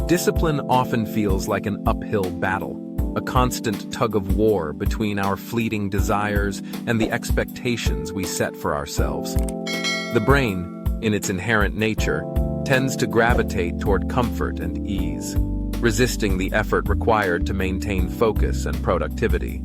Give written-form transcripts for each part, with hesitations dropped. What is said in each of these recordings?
Discipline often feels like an uphill battle, a constant tug of war between our fleeting desires and the expectations we set for ourselves. The brain, in its inherent nature, tends to gravitate toward comfort and ease, resisting the effort required to maintain focus and productivity.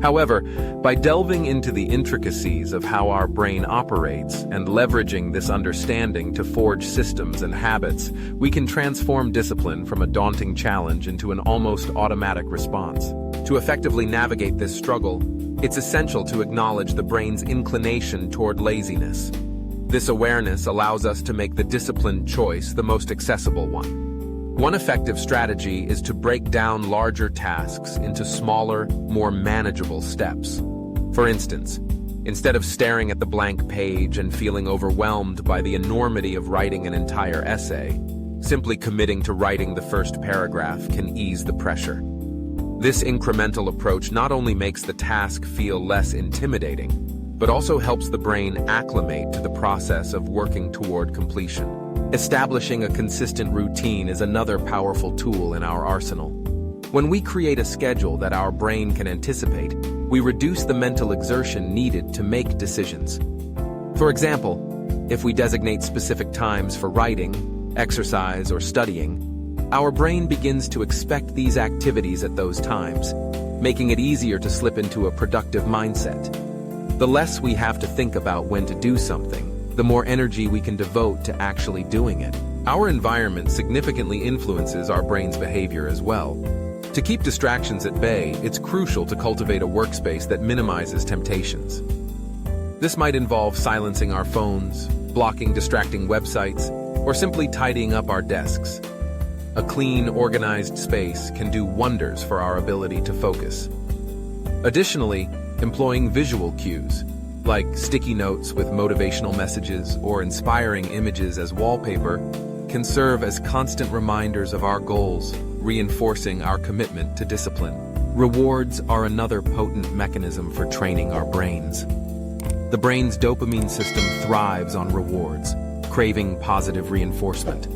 However, by delving into the intricacies of how our brain operates and leveraging this understanding to forge systems and habits, we can transform discipline from a daunting challenge into an almost automatic response. To effectively navigate this struggle, it's essential to acknowledge the brain's inclination toward laziness. This awareness allows us to make the disciplined choice the most accessible one. One effective strategy is to break down larger tasks into smaller, more manageable steps. For instance, instead of staring at the blank page and feeling overwhelmed by the enormity of writing an entire essay, simply committing to writing the first paragraph can ease the pressure. This incremental approach not only makes the task feel less intimidating, but also helps the brain acclimate to the process of working toward completion. Establishing a consistent routine is another powerful tool in our arsenal. When we create a schedule that our brain can anticipate, we reduce the mental exertion needed to make decisions. For example, if we designate specific times for writing, exercise, or studying, our brain begins to expect these activities at those times, making it easier to slip into a productive mindset. The less we have to think about when to do something, the more energy we can devote to actually doing it. Our environment significantly influences our brain's behavior as well. To keep distractions at bay, it's crucial to cultivate a workspace that minimizes temptations. This might involve silencing our phones, blocking distracting websites, or simply tidying up our desks. A clean, organized space can do wonders for our ability to focus. Additionally, employing visual cues, like sticky notes with motivational messages or inspiring images as wallpaper, can serve as constant reminders of our goals, reinforcing our commitment to discipline. Rewards are another potent mechanism for training our brains. The brain's dopamine system thrives on rewards, craving positive reinforcement.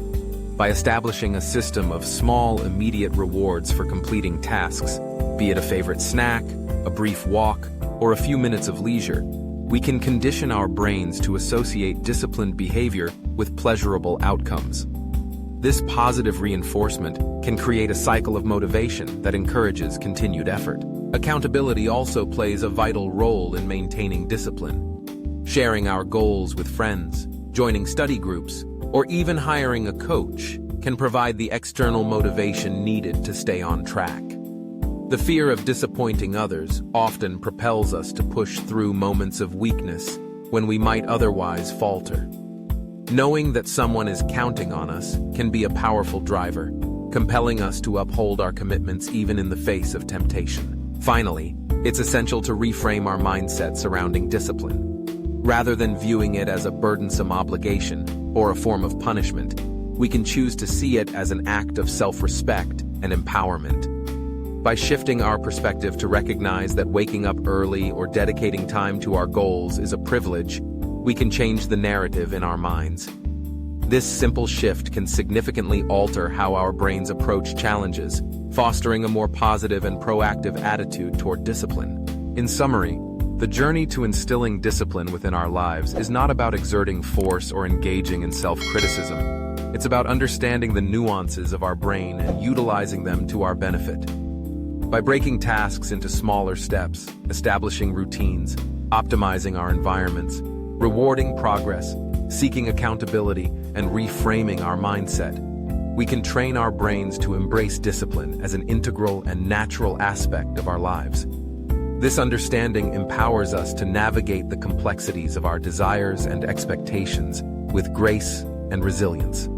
By establishing a system of small, immediate rewards for completing tasks, be it a favorite snack, a brief walk, or a few minutes of leisure, we can condition our brains to associate disciplined behavior with pleasurable outcomes. This positive reinforcement can create a cycle of motivation that encourages continued effort. Accountability also plays a vital role in maintaining discipline. Sharing our goals with friends, joining study groups, or even hiring a coach can provide the external motivation needed to stay on track. The fear of disappointing others often propels us to push through moments of weakness when we might otherwise falter. Knowing that someone is counting on us can be a powerful driver, compelling us to uphold our commitments even in the face of temptation. Finally, it's essential to reframe our mindset surrounding discipline. Rather than viewing it as a burdensome obligation or a form of punishment, we can choose to see it as an act of self-respect and empowerment. By shifting our perspective to recognize that waking up early or dedicating time to our goals is a privilege, we can change the narrative in our minds. This simple shift can significantly alter how our brains approach challenges, fostering a more positive and proactive attitude toward discipline. In summary, the journey to instilling discipline within our lives is not about exerting force or engaging in self-criticism. It's about understanding the nuances of our brain and utilizing them to our benefit. By breaking tasks into smaller steps, establishing routines, optimizing our environments, rewarding progress, seeking accountability, and reframing our mindset, we can train our brains to embrace discipline as an integral and natural aspect of our lives. This understanding empowers us to navigate the complexities of our desires and expectations with grace and resilience.